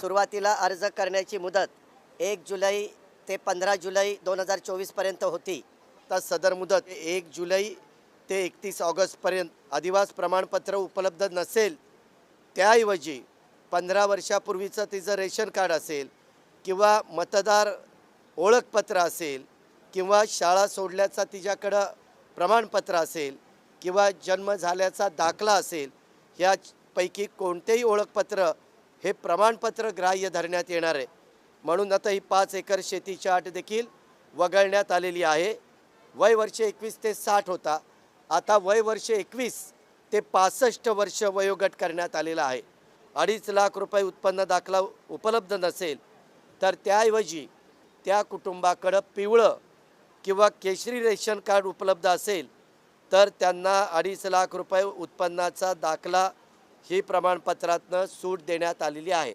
सुरुवातीला अर्ज करण्याची मुदत 1 जुलै ते 15 जुलै 2024पर्यंत होती। तर सदर मुदत 1 जुलै ते 31 ऑगस्टपर्यंत अधिवास प्रमाणपत्र उपलब्ध नसेल, त्याऐवजी 15 वर्षापूर्वीचं तिचं रेशन कार्ड असेल किंवा मतदार ओळखपत्र असेल किंवा शाळा सोडल्याचा तिच्याकडं प्रमाणपत्र असेल किंवा जन्म झाल्याचा दाखला असेल, यापैकी कोणतेही ओळखपत्र हे प्रमाणपत्र ग्राह्य धरण्यात येणार आहे। म्हणून आता ही 5 एकर शेतीची अट देखील वगळण्यात आलेली आहे। वय वर्ष 21 ते 60 होता, आता वय वर्ष 21 ते 65 वर्ष वयोगट करण्यात आलेला आहे। 2.5 लाख रुपये उत्पन्न दाखला उपलब्ध नसेल तर त्याऐवजी त्या कुटुंबाकडं पिवळं किंवा केशरी रेशन कार्ड उपलब्ध असेल तर त्यांना 2.5 लाख रुपये उत्पन्नाचा दाखला ही प्रमाणपत्रातनं सूट देण्यात आलेली आहे।